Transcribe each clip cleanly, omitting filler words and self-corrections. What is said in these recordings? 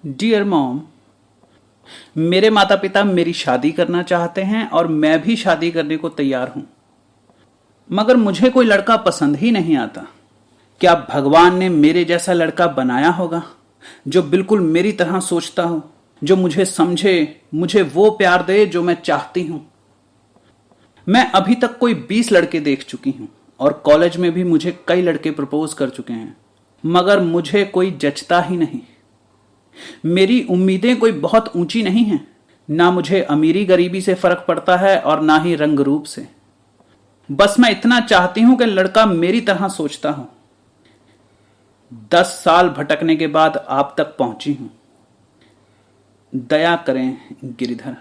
Dear mom, मेरे माता पिता मेरी शादी करना चाहते हैं और मैं भी शादी करने को तैयार हूं, मगर मुझे कोई लड़का पसंद ही नहीं आता। क्या भगवान ने मेरे जैसा लड़का बनाया होगा जो बिल्कुल मेरी तरह सोचता हो, जो मुझे समझे, मुझे वो प्यार दे जो मैं चाहती हूं। मैं अभी तक कोई 20 लड़के देख चुकी हूं और कॉलेज में भी मुझे कई लड़के प्रपोज कर चुके हैं, मगर मुझे कोई जचता ही नहीं। मेरी उम्मीदें कोई बहुत ऊंची नहीं हैं। ना मुझे अमीरी गरीबी से फर्क पड़ता है और ना ही रंग रूप से। बस मैं इतना चाहती हूं कि लड़का मेरी तरह सोचता हो। 10 साल भटकने के बाद आप तक पहुंची हूं। दया करें गिरिधर।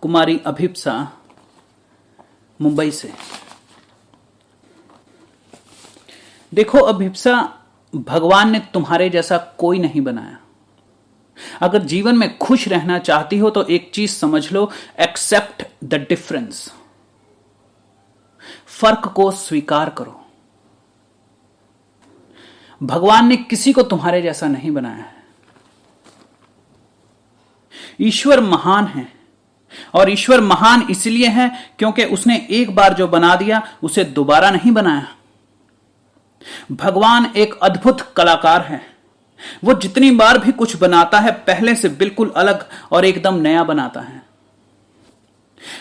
कुमारी अभिप्सा, मुंबई से। देखो अभिप्सा, भगवान ने तुम्हारे जैसा कोई नहीं बनाया। अगर जीवन में खुश रहना चाहती हो तो एक चीज समझ लो, एक्सेप्ट द डिफरेंस। फर्क को स्वीकार करो। भगवान ने किसी को तुम्हारे जैसा नहीं बनाया है। ईश्वर महान है और ईश्वर महान इसलिए है क्योंकि उसने एक बार जो बना दिया उसे दोबारा नहीं बनाया। भगवान एक अद्भुत कलाकार है। वो जितनी बार भी कुछ बनाता है पहले से बिल्कुल अलग और एकदम नया बनाता है।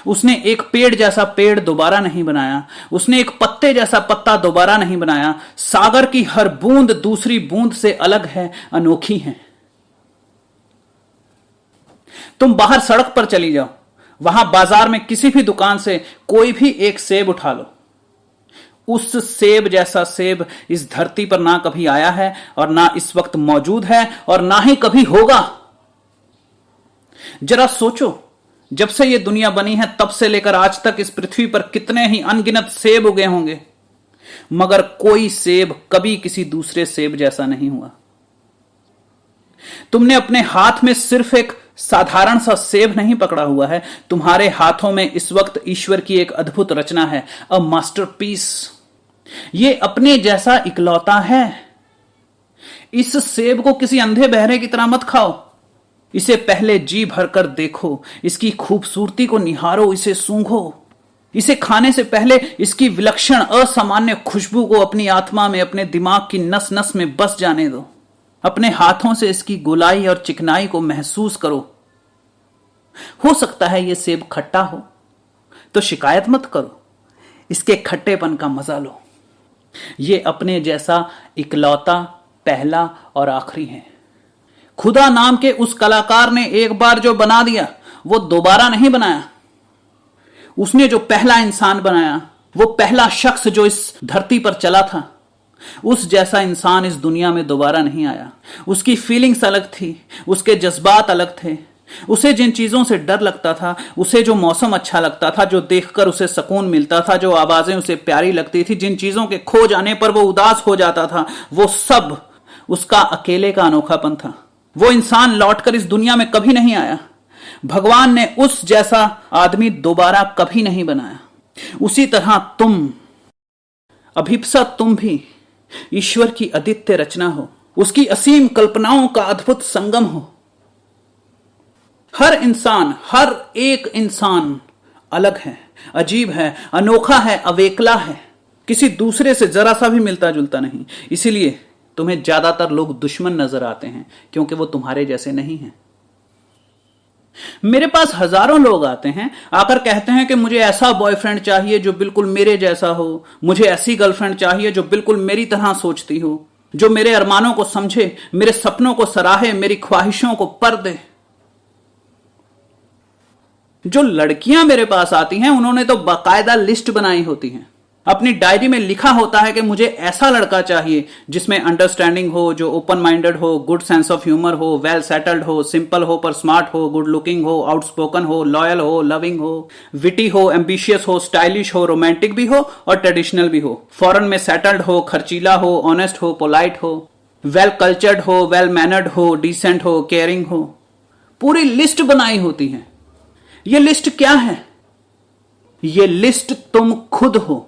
उसने एक पेड़ जैसा पेड़ दोबारा नहीं बनाया। उसने एक पत्ते जैसा पत्ता दोबारा नहीं बनाया। सागर की हर बूंद दूसरी बूंद से अलग है, अनोखी है। तुम बाहर सड़क पर चली जाओ, वहां बाजार में किसी भी दुकान से कोई भी एक सेब उठा लो। उस सेब जैसा सेब इस धरती पर ना कभी आया है और ना इस वक्त मौजूद है और ना ही कभी होगा। जरा सोचो, जब से यह दुनिया बनी है तब से लेकर आज तक इस पृथ्वी पर कितने ही अनगिनत सेब उगे होंगे, मगर कोई सेब कभी किसी दूसरे सेब जैसा नहीं हुआ। तुमने अपने हाथ में सिर्फ एक साधारण सा सेब नहीं पकड़ा हुआ है। तुम्हारे हाथों में इस वक्त ईश्वर की एक अद्भुत रचना है, अ मास्टरपीस। ये अपने जैसा इकलौता है। इस सेब को किसी अंधे बहरे की तरह मत खाओ। इसे पहले जी भरकर देखो, इसकी खूबसूरती को निहारो, इसे सूंघो। इसे खाने से पहले इसकी विलक्षण असामान्य खुशबू को अपनी आत्मा में, अपने दिमाग की नस नस में बस जाने दो। अपने हाथों से इसकी गोलाई और चिकनाई को महसूस करो। हो सकता है यह सेब खट्टा हो, तो शिकायत मत करो, इसके खट्टेपन का मजा लो। यह अपने जैसा इकलौता, पहला और आखिरी है। खुदा नाम के उस कलाकार ने एक बार जो बना दिया वो दोबारा नहीं बनाया। उसने जो पहला इंसान बनाया, वो पहला शख्स जो इस धरती पर चला था, उस जैसा इंसान इस दुनिया में दोबारा नहीं आया। उसकी फीलिंग्स अलग थी, उसके जज्बात अलग थे। उसे जिन चीजों से डर लगता था, उसे जो मौसम अच्छा लगता था, जो देखकर उसे सुकून मिलता था, जो आवाजें उसे प्यारी लगती थी, जिन चीजों के खो जाने पर वो उदास हो जाता था, वो सब उसका अकेले का अनोखापन था। वो इंसान लौटकर इस दुनिया में कभी नहीं आया। भगवान ने उस जैसा आदमी दोबारा कभी नहीं बनाया। उसी तरह तुम अभिप्सा, तुम भी ईश्वर की अद्वितीय रचना हो, उसकी असीम कल्पनाओं का अद्भुत संगम हो। हर इंसान, हर एक इंसान अलग है, अजीब है, अनोखा है, अवेकला है, किसी दूसरे से जरा सा भी मिलता जुलता नहीं। इसीलिए तुम्हें ज्यादातर लोग दुश्मन नजर आते हैं, क्योंकि वो तुम्हारे जैसे नहीं हैं। मेरे पास हजारों लोग आते हैं, आकर कहते हैं कि मुझे ऐसा बॉयफ्रेंड चाहिए जो बिल्कुल मेरे जैसा हो, मुझे ऐसी गर्लफ्रेंड चाहिए जो बिल्कुल मेरी तरह सोचती हो, जो मेरे अरमानों को समझे, मेरे सपनों को सराहे, मेरी ख्वाहिशों को पर दे। जो लड़कियां मेरे पास आती हैं उन्होंने तो बाकायदा लिस्ट बनाई होती है। अपनी डायरी में लिखा होता है कि मुझे ऐसा लड़का चाहिए जिसमें अंडरस्टैंडिंग हो, जो ओपन माइंडेड हो, गुड सेंस ऑफ ह्यूमर हो, वेल सेटल्ड हो, सिंपल हो पर स्मार्ट हो, गुड लुकिंग हो, आउटस्पोकन हो, लॉयल हो, लविंग हो, विटी हो, एम्बिशियस हो, स्टाइलिश हो, रोमांटिक भी हो और ट्रेडिशनल भी हो, फॉरेन में सेटल्ड हो, खर्चीला हो, ऑनेस्ट हो, पोलाइट हो, वेल कल्चर्ड हो, वेल मैनर्ड हो, डिसेंट हो, केयरिंग हो। पूरी लिस्ट बनाई होती है। यह लिस्ट क्या है? यह लिस्ट तुम खुद हो।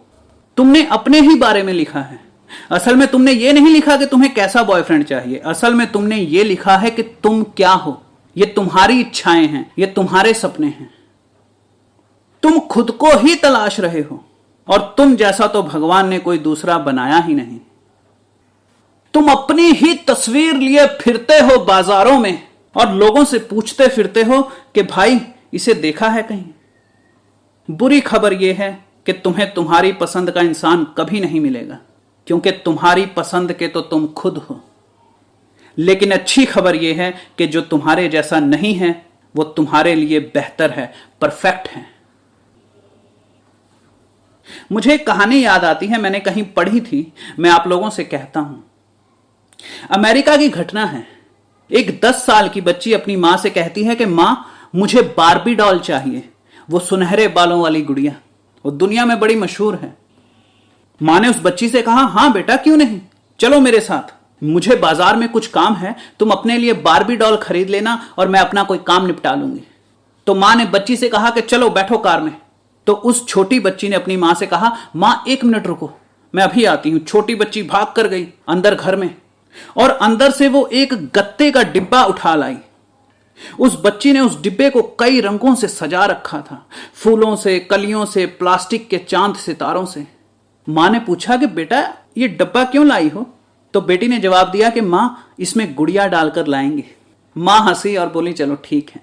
तुमने अपने ही बारे में लिखा है। असल में तुमने ये नहीं लिखा कि तुम्हें कैसा बॉयफ्रेंड चाहिए, असल में तुमने ये लिखा है कि तुम क्या हो। ये तुम्हारी इच्छाएं हैं, ये तुम्हारे सपने हैं। तुम खुद को ही तलाश रहे हो और तुम जैसा तो भगवान ने कोई दूसरा बनाया ही नहीं। तुम अपनी ही तस्वीर लिए फिरते हो बाजारों में और लोगों से पूछते फिरते हो कि भाई इसे देखा है कहीं। बुरी खबर यह है कि तुम्हें तुम्हारी पसंद का इंसान कभी नहीं मिलेगा, क्योंकि तुम्हारी पसंद के तो तुम खुद हो। लेकिन अच्छी खबर यह है कि जो तुम्हारे जैसा नहीं है वो तुम्हारे लिए बेहतर है, परफेक्ट है। मुझे एक कहानी याद आती है, मैंने कहीं पढ़ी थी, मैं आप लोगों से कहता हूं। अमेरिका की घटना है। एक 10 साल की बच्ची अपनी मां से कहती है कि मां मुझे बार्बी डॉल चाहिए, वो सुनहरे बालों वाली गुड़िया, वो दुनिया में बड़ी मशहूर है। मां ने उस बच्ची से कहा, हां बेटा क्यों नहीं, चलो मेरे साथ, मुझे बाजार में कुछ काम है, तुम अपने लिए बार्बी डॉल खरीद लेना और मैं अपना कोई काम निपटा लूंगी। तो मां ने बच्ची से कहा कि चलो बैठो कार में। तो उस छोटी बच्ची ने अपनी मां से कहा, मां 1 मिनट रुको, मैं अभी आती हूं। छोटी बच्ची भाग कर गई अंदर घर में और अंदर से वो एक गत्ते का डिब्बा उठा लाई। उस बच्ची ने उस डिब्बे को कई रंगों से सजा रखा था, फूलों से, कलियों से, प्लास्टिक के चांद सितारों से। मां ने पूछा कि बेटा ये डब्बा क्यों लाई हो? तो बेटी ने जवाब दिया कि मां इसमें गुड़िया डालकर लाएंगे। मां हंसी और बोली चलो ठीक है।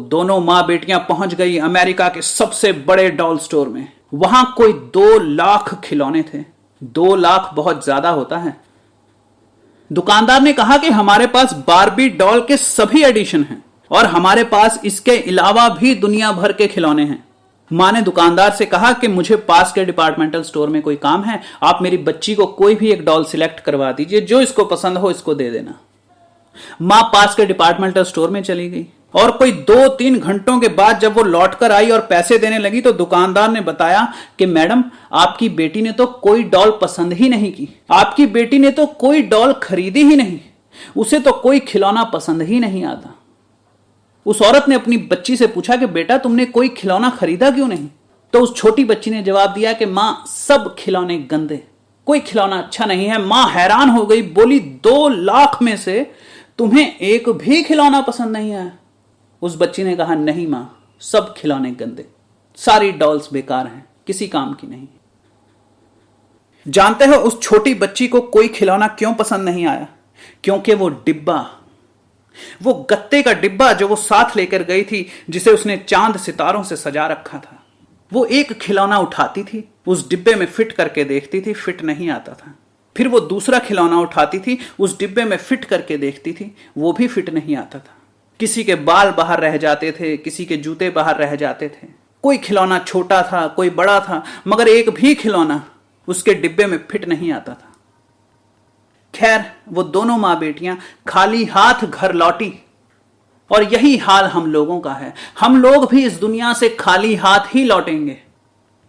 दोनों मां बेटियां पहुंच गई अमेरिका के सबसे बड़े डॉल स्टोर में। वहां कोई 2 लाख खिलौने थे। 2 लाख बहुत ज्यादा होता है। दुकानदार ने कहा कि हमारे पास बार्बी डॉल के सभी एडिशन हैं और हमारे पास इसके अलावा भी दुनिया भर के खिलौने हैं। मां ने दुकानदार से कहा कि मुझे पास के डिपार्टमेंटल स्टोर में कोई काम है, आप मेरी बच्ची को कोई भी एक डॉल सिलेक्ट करवा दीजिए, जो इसको पसंद हो इसको दे देना। मां पास के डिपार्टमेंटल स्टोर में चली गई और कोई 2-3 घंटों के बाद जब वो लौटकर आई और पैसे देने लगी तो दुकानदार ने बताया कि मैडम आपकी बेटी ने तो कोई डॉल पसंद ही नहीं की, आपकी बेटी ने तो कोई डॉल खरीदी ही नहीं, उसे तो कोई खिलौना पसंद ही नहीं आता। उस औरत ने अपनी बच्ची से पूछा कि बेटा तुमने कोई खिलौना खरीदा क्यों नहीं? तो उस छोटी बच्ची ने जवाब दिया कि मां सब खिलौने गंदे, कोई खिलौना अच्छा नहीं है। मां हैरान हो गई, बोली 2 लाख में से तुम्हें एक भी खिलौना पसंद नहीं आया? उस बच्ची ने कहा नहीं मां, सब खिलौने गंदे, सारी डॉल्स बेकार हैं, किसी काम की नहीं। जानते हो उस छोटी बच्ची को कोई खिलौना क्यों पसंद नहीं आया? क्योंकि वो डिब्बा, वो गत्ते का डिब्बा जो वो साथ लेकर गई थी, जिसे उसने चांद सितारों से सजा रखा था, वो एक खिलौना उठाती थी, उस डिब्बे में फिट करके देखती थी, फिट नहीं आता था। फिर वो दूसरा खिलौना उठाती थी, उस डिब्बे में फिट करके देखती थी, वो भी फिट नहीं आता था। किसी के बाल बाहर रह जाते थे, किसी के जूते बाहर रह जाते थे। कोई खिलौना छोटा था, कोई बड़ा था, मगर एक भी खिलौना उसके डिब्बे में फिट नहीं आता था। खैर वो दोनों मां बेटियां खाली हाथ घर लौटी और यही हाल हम लोगों का है। हम लोग भी इस दुनिया से खाली हाथ ही लौटेंगे,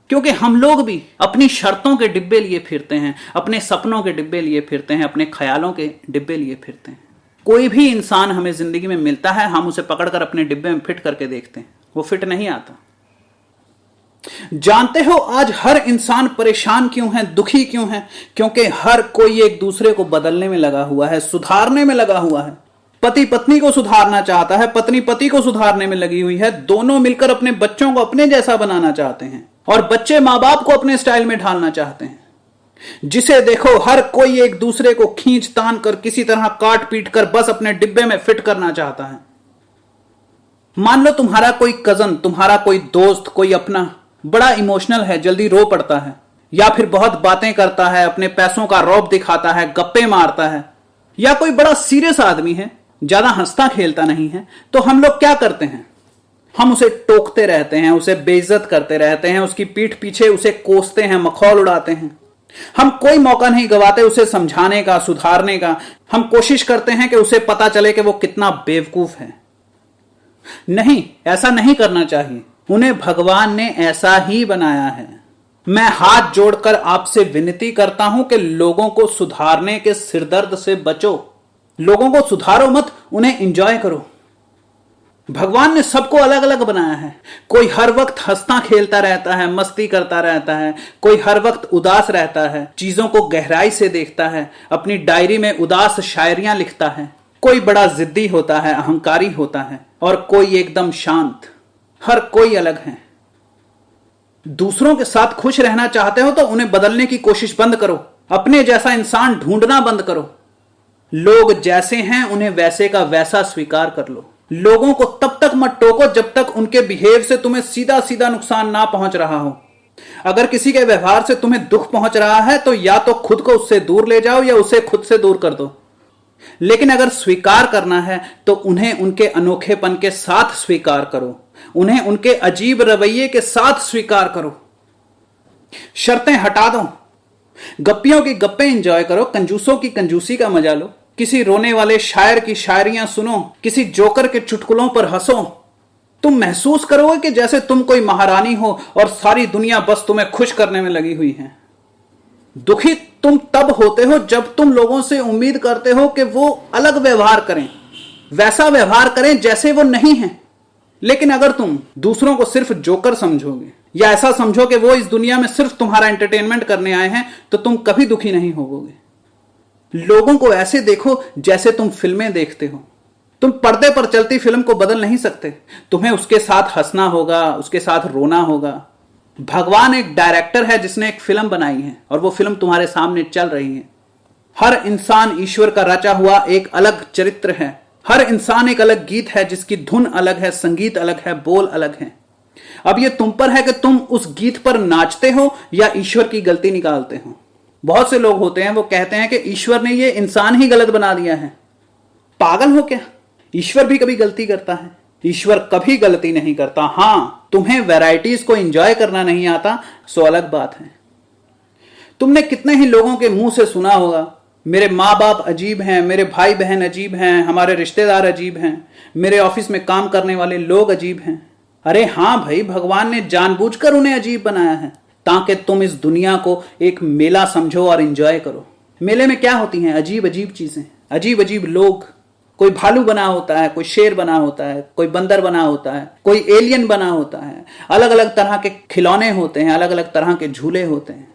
क्योंकि हम लोग भी अपनी शर्तों के डिब्बे लिए फिरते हैं, अपने सपनों के डिब्बे लिए फिरते हैं, अपने ख्यालों के डिब्बे लिए फिरते हैं। कोई भी इंसान हमें जिंदगी में मिलता है, हम उसे पकड़कर अपने डिब्बे में फिट करके देखते हैं, वो फिट नहीं आता। जानते हो आज हर इंसान परेशान क्यों है, दुखी क्यों है? क्योंकि हर कोई एक दूसरे को बदलने में लगा हुआ है, सुधारने में लगा हुआ है। पति पत्नी को सुधारना चाहता है, पत्नी पति को सुधारने में लगी हुई है। दोनों मिलकर अपने बच्चों को अपने जैसा बनाना चाहते हैं और बच्चे मां बाप को अपने स्टाइल में ढालना चाहते हैं। जिसे देखो हर कोई एक दूसरे को खींच तान कर किसी तरह काट पीट कर बस अपने डिब्बे में फिट करना चाहता है। मान लो तुम्हारा कोई कजन, तुम्हारा कोई दोस्त, कोई अपना बड़ा इमोशनल है, जल्दी रो पड़ता है, या फिर बहुत बातें करता है, अपने पैसों का रौब दिखाता है, गप्पे मारता है, या कोई बड़ा सीरियस आदमी है, ज्यादा हंसता खेलता नहीं है, तो हम लोग क्या करते हैं? हम उसे टोकते रहते हैं, उसे बेइज्जत करते रहते हैं, उसकी पीठ पीछे उसे कोसते हैं, मखौल उड़ाते हैं। हम कोई मौका नहीं गवाते उसे समझाने का, सुधारने का। हम कोशिश करते हैं कि उसे पता चले कि वो कितना बेवकूफ है। नहीं, ऐसा नहीं करना चाहिए। उन्हें भगवान ने ऐसा ही बनाया है। मैं हाथ जोड़कर आपसे विनती करता हूं कि लोगों को सुधारने के सिरदर्द से बचो। लोगों को सुधारो मत, उन्हें एंजॉय करो। भगवान ने सबको अलग अलग बनाया है। कोई हर वक्त हंसता खेलता रहता है, मस्ती करता रहता है, कोई हर वक्त उदास रहता है, चीजों को गहराई से देखता है, अपनी डायरी में उदास शायरियां लिखता है। कोई बड़ा जिद्दी होता है, अहंकारी होता है, और कोई एकदम शांत। हर कोई अलग है। दूसरों के साथ खुश रहना चाहते हो तो उन्हें बदलने की कोशिश बंद करो। अपने जैसा इंसान ढूंढना बंद करो। लोग जैसे हैं उन्हें वैसे का वैसा स्वीकार कर लो। लोगों को तब तक मत टोको जब तक उनके बिहेव से तुम्हें सीधा सीधा नुकसान ना पहुंच रहा हो। अगर किसी के व्यवहार से तुम्हें दुख पहुंच रहा है तो या तो खुद को उससे दूर ले जाओ या उसे खुद से दूर कर दो। लेकिन अगर स्वीकार करना है तो उन्हें उनके अनोखेपन के साथ स्वीकार करो। उन्हें उनके अजीब रवैये के साथ स्वीकार करो। शर्तें हटा दो। गप्पियों की गप्पे एंजॉय करो, कंजूसों की कंजूसी का मजा लो। किसी रोने वाले शायर की शायरियां सुनो, किसी जोकर के चुटकुलों पर हंसो। तुम महसूस करोगे कि जैसे तुम कोई महारानी हो और सारी दुनिया बस तुम्हें खुश करने में लगी हुई है। दुखी तुम तब होते हो जब तुम लोगों से उम्मीद करते हो कि वो अलग व्यवहार करें, वैसा व्यवहार करें जैसे वो नहीं है। लेकिन अगर तुम दूसरों को सिर्फ जोकर समझोगे या ऐसा समझो कि वो इस दुनिया में सिर्फ तुम्हारा एंटरटेनमेंट करने आए हैं तो तुम कभी दुखी नहीं होगे। लोगों को ऐसे देखो जैसे तुम फिल्में देखते हो। तुम पर्दे पर चलती फिल्म को बदल नहीं सकते। तुम्हें उसके साथ हंसना होगा, उसके साथ रोना होगा। भगवान एक डायरेक्टर है जिसने एक फिल्म बनाई है और वो फिल्म तुम्हारे सामने चल रही है। हर इंसान ईश्वर का रचा हुआ एक अलग चरित्र है। हर इंसान एक अलग गीत है जिसकी धुन अलग है, संगीत अलग है, बोल अलग है। अब यह तुम पर है कि तुम उस गीत पर नाचते हो या ईश्वर की गलती निकालते हो। बहुत से लोग होते हैं वो कहते हैं कि ईश्वर ने ये इंसान ही गलत बना दिया है। पागल हो क्या? ईश्वर भी कभी गलती करता है? ईश्वर कभी गलती नहीं करता। हां, तुम्हें वैरायटीज को एंजॉय करना नहीं आता सो अलग बात है। तुमने कितने ही लोगों के मुंह से सुना होगा, मेरे माँ बाप अजीब हैं, मेरे भाई बहन अजीब हैं, हमारे रिश्तेदार अजीब हैं, मेरे ऑफिस में काम करने वाले लोग अजीब हैं। अरे हां भाई, भगवान ने जानबूझकर उन्हें अजीब बनाया है ताकि तुम इस दुनिया को एक मेला समझो और एंजॉय करो। मेले में क्या होती हैं? अजीब अजीब चीजें, अजीब अजीब लोग। कोई भालू बना होता है, कोई शेर बना होता है, कोई बंदर बना होता है, कोई एलियन बना होता है। अलग अलग तरह के खिलौने होते हैं, अलग अलग तरह के झूले होते हैं।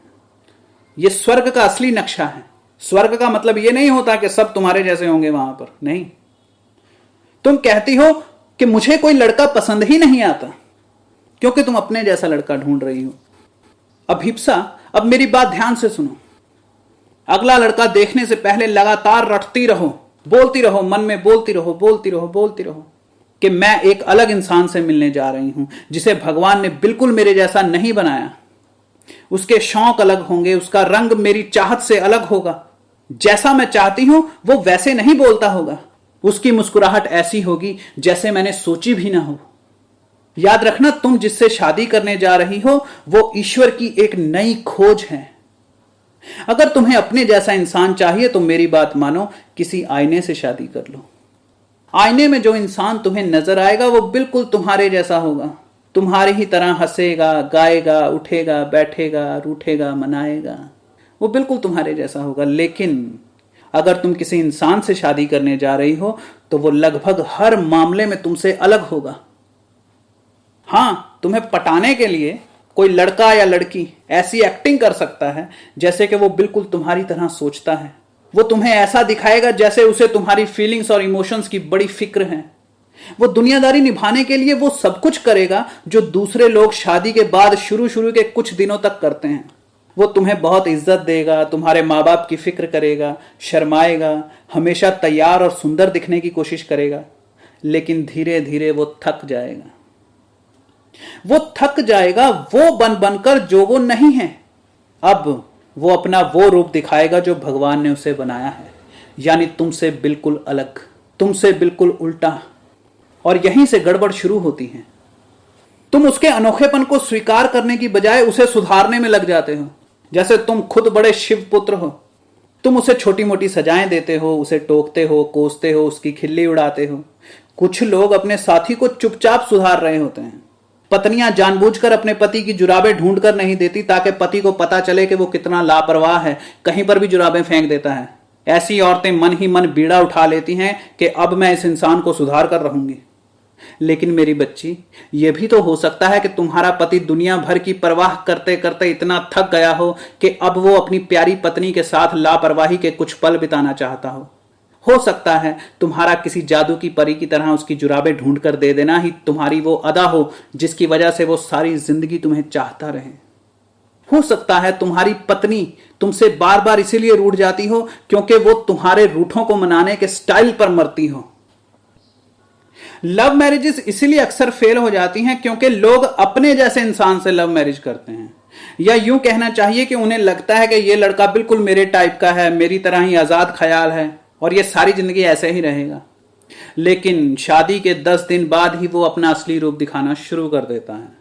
यह स्वर्ग का असली नक्शा है। स्वर्ग का मतलब यह नहीं होता कि सब तुम्हारे जैसे होंगे वहां पर, नहीं। तुम कहती हो कि मुझे कोई लड़का पसंद ही नहीं आता क्योंकि तुम अपने जैसा लड़का ढूंढ रही हो। अभिप्सा, अब मेरी बात ध्यान से सुनो। अगला लड़का देखने से पहले लगातार रटती रहो, बोलती रहो, मन में बोलती रहो, बोलती रहो, बोलती रहो कि मैं एक अलग इंसान से मिलने जा रही हूं जिसे भगवान ने बिल्कुल मेरे जैसा नहीं बनाया। उसके शौक अलग होंगे, उसका रंग मेरी चाहत से अलग होगा। जैसा मैं चाहती हूं वो वैसे नहीं बोलता होगा। उसकी मुस्कुराहट ऐसी होगी जैसे मैंने सोची भी ना हो। याद रखना, तुम जिससे शादी करने जा रही हो वो ईश्वर की एक नई खोज है। अगर तुम्हें अपने जैसा इंसान चाहिए तो मेरी बात मानो, किसी आईने से शादी कर लो। आईने में जो इंसान तुम्हें नजर आएगा वो बिल्कुल तुम्हारे जैसा होगा। तुम्हारी ही तरह हंसेगा, गाएगा, उठेगा, बैठेगा, रूठेगा, मनाएगा। वो बिल्कुल तुम्हारे जैसा होगा। लेकिन अगर तुम किसी इंसान से शादी करने जा रही हो तो वो लगभग हर मामले में तुमसे अलग होगा। हां, तुम्हें पटाने के लिए कोई लड़का या लड़की ऐसी एक्टिंग कर सकता है जैसे कि वो बिल्कुल तुम्हारी तरह सोचता है। वो तुम्हें ऐसा दिखाएगा जैसे उसे तुम्हारी फीलिंग्स और इमोशंस की बड़ी फिक्र है। वो दुनियादारी निभाने के लिए वो सब कुछ करेगा जो दूसरे लोग शादी के बाद शुरू के कुछ दिनों तक करते हैं। वो तुम्हें बहुत इज्जत देगा, तुम्हारे माँ बाप की फिक्र करेगा, शर्माएगा, हमेशा तैयार और सुंदर दिखने की कोशिश करेगा। लेकिन धीरे धीरे वो थक जाएगा। वो थक जाएगा वो बन बनकर जो वो नहीं है। अब वो अपना वो रूप दिखाएगा जो भगवान ने उसे बनाया है, यानी तुमसे बिल्कुल अलग, तुमसे बिल्कुल उल्टा। और यहीं से गड़बड़ शुरू होती है। तुम उसके अनोखेपन को स्वीकार करने की बजाय उसे सुधारने में लग जाते हो, जैसे तुम खुद बड़े शिव पुत्र हो। तुम उसे छोटी मोटी सजाएं देते हो, उसे टोकते हो, कोसते हो, उसकी खिल्ली उड़ाते हो। कुछ लोग अपने साथी को चुपचाप सुधार रहे होते हैं। पत्नियां जानबूझकर अपने पति की जुराबें ढूंढकर नहीं देती ताकि पति को पता चले कि वो कितना लापरवाह है, कहीं पर भी जुराबें फेंक देता है। ऐसी औरतें मन ही मन बीड़ा उठा लेती हैं कि अब मैं इस इंसान को सुधार कर रहूंगी। लेकिन मेरी बच्ची, यह भी तो हो सकता है कि तुम्हारा पति दुनिया भर की परवाह करते करते इतना थक गया हो कि अब वो अपनी प्यारी पत्नी के साथ लापरवाही के कुछ पल बिताना चाहता हो सकता है तुम्हारा किसी जादू की परी की तरह उसकी जुराबें ढूंढ कर दे देना ही तुम्हारी वो अदा हो जिसकी वजह से वो सारी जिंदगी तुम्हें चाहता रहे। हो सकता है तुम्हारी पत्नी तुमसे बार बार इसीलिए रूठ जाती हो क्योंकि वो तुम्हारे रूठों को मनाने के स्टाइल पर मरती हो। लव मैरिजेस इसीलिए अक्सर फेल हो जाती हैं क्योंकि लोग अपने जैसे इंसान से लव मैरिज करते हैं, या यूं कहना चाहिए कि उन्हें लगता है कि यह लड़का बिल्कुल मेरे टाइप का है, मेरी तरह ही आजाद ख्याल है और ये सारी जिंदगी ऐसे ही रहेगा। लेकिन शादी के 10 दिन बाद ही वो अपना असली रूप दिखाना शुरू कर देता है।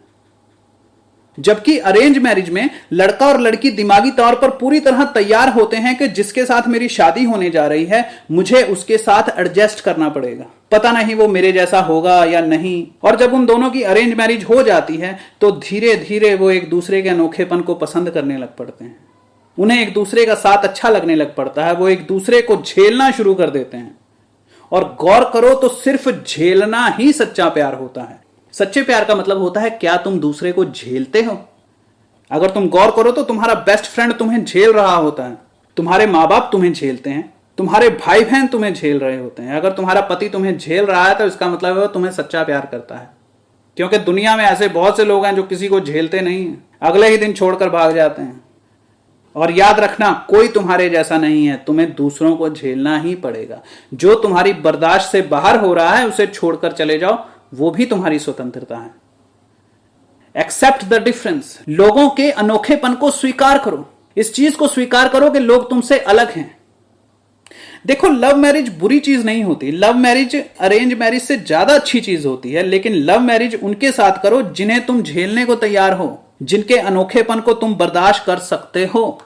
जबकि अरेंज मैरिज में लड़का और लड़की दिमागी तौर पर पूरी तरह तैयार होते हैं कि जिसके साथ मेरी शादी होने जा रही है मुझे उसके साथ एडजस्ट करना पड़ेगा, पता नहीं वो मेरे जैसा होगा या नहीं। और जब उन दोनों की अरेंज मैरिज हो जाती है तो धीरे धीरे वो एक दूसरे के अनोखेपन को पसंद करने लग पड़ते हैं, उन्हें एक दूसरे का साथ अच्छा लगने लग पड़ता है, वो एक दूसरे को झेलना शुरू कर देते हैं। और गौर करो तो सिर्फ झेलना ही सच्चा प्यार होता है। सच्चे प्यार का मतलब होता है क्या तुम दूसरे को झेलते हो। अगर तुम गौर करो तो तुम्हारा बेस्ट फ्रेंड तुम्हें झेल रहा होता है, तुम्हारे माँ बाप तुम्हें झेलते हैं, तुम्हारे भाई बहन तुम्हें झेल रहे होते हैं। अगर तुम्हारा पति तुम्हें झेल रहा है तो इसका मतलब है वो तुम्हें सच्चा प्यार करता है, क्योंकि दुनिया में ऐसे बहुत से लोग हैं जो किसी को झेलते नहीं हैं, अगले ही दिन छोड़कर भाग जाते हैं। और याद रखना, कोई तुम्हारे जैसा नहीं है, तुम्हें दूसरों को झेलना ही पड़ेगा। जो तुम्हारी बर्दाश्त से बाहर हो रहा है उसे छोड़कर चले जाओ, वो भी तुम्हारी स्वतंत्रता है। एक्सेप्ट द डिफरेंस, लोगों के अनोखेपन को स्वीकार करो। इस चीज को स्वीकार करो कि लोग तुमसे अलग हैं। देखो, लव मैरिज बुरी चीज नहीं होती, लव मैरिज अरेंज मैरिज से ज्यादा अच्छी चीज होती है। लेकिन लव मैरिज उनके साथ करो जिन्हें तुम झेलने को तैयार हो, जिनके अनोखेपन को तुम बर्दाश्त कर सकते हो।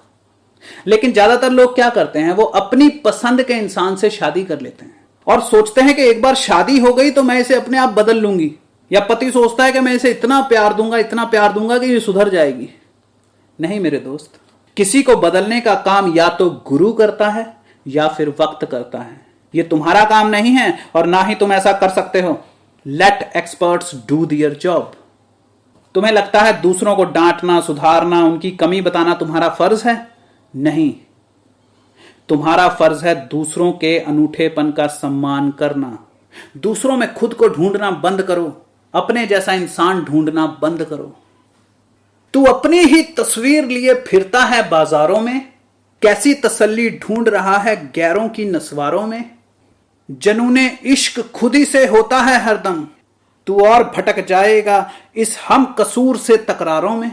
लेकिन ज्यादातर लोग क्या करते हैं, वो अपनी पसंद के इंसान से शादी कर लेते हैं और सोचते हैं कि एक बार शादी हो गई तो मैं इसे अपने आप बदल लूंगी, या पति सोचता है कि मैं इसे इतना प्यार दूंगा कि ये सुधर जाएगी। नहीं मेरे दोस्त, किसी को बदलने का काम या तो गुरु करता है या फिर वक्त करता है। ये तुम्हारा काम नहीं है और ना ही तुम ऐसा कर सकते हो। Let experts do their job. तुम्हें लगता है दूसरों को डांटना, सुधारना, उनकी कमी बताना तुम्हारा फर्ज है? नहीं, तुम्हारा फर्ज है दूसरों के अनूठेपन का सम्मान करना। दूसरों में खुद को ढूंढना बंद करो, अपने जैसा इंसान ढूंढना बंद करो। तू अपनी ही तस्वीर लिए फिरता है बाजारों में, कैसी तसल्ली ढूंढ रहा है गैरों की नस्वारों में। जनूने इश्क खुद ही से होता है हरदम, तू और भटक जाएगा इस हम कसूर से तकरारों में।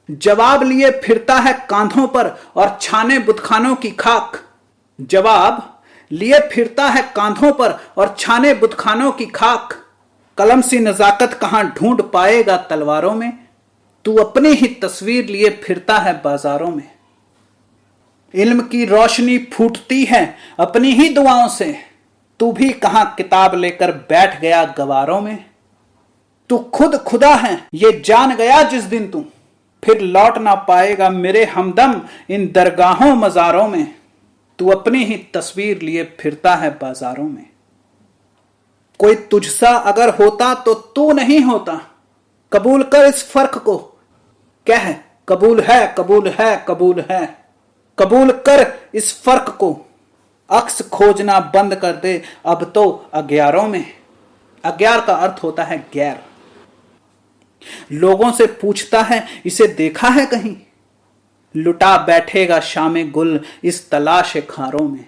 जवाब लिए फिरता है कांधों पर और छाने बुतखानों की खाक। जवाब लिए फिरता है कांधों पर और छाने बुतखानों की खाक। कलम सी नजाकत कहां ढूंढ पाएगा तलवारों में, तू अपनी ही तस्वीर लिए फिरता है बाजारों में। इल्म की रोशनी फूटती है अपनी ही दुआओं से, तू भी कहां किताब लेकर बैठ गया गवारों में। तू खुद खुदा है ये जान गया जिस दिन तू, फिर लौट ना पाएगा मेरे हमदम इन दरगाहों मजारों में। तू अपनी ही तस्वीर लिए फिरता है बाजारों में। कोई तुझसा अगर होता तो तू नहीं होता, कबूल कर इस फर्क को। कह कबूल है, कबूल है, कबूल है। कबूल कर इस फर्क को, अक्स खोजना बंद कर दे अब तो अग्यारों में। अग्यार का अर्थ होता है गैर। लोगों से पूछता है इसे देखा है कहीं, लुटा बैठेगा शामे गुल इस तलाश खारों में।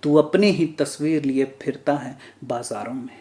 तू अपनी ही तस्वीर लिए फिरता है बाजारों में।